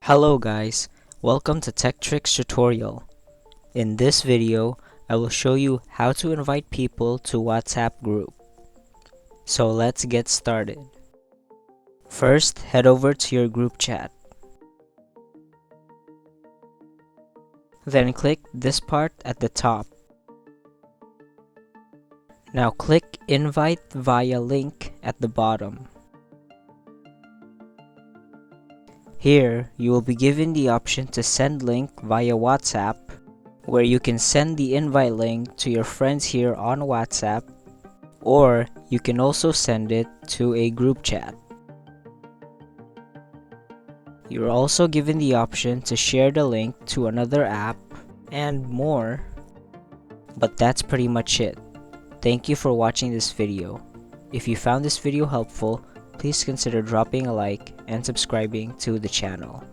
Hello guys, welcome to Tech Tricks tutorial. In this video, I will show you how to invite people to WhatsApp group. So let's get started. First, head over to your group chat. Then click this part at the top. Now click Invite via link at the bottom. Here, you will be given the option to send link via WhatsApp, where you can send the invite link to your friends here on WhatsApp, or you can also send it to a group chat. You're also given the option to share the link to another app and more, but that's pretty much it. Thank you for watching this video. If you found this video helpful, please consider dropping a like and subscribing to the channel.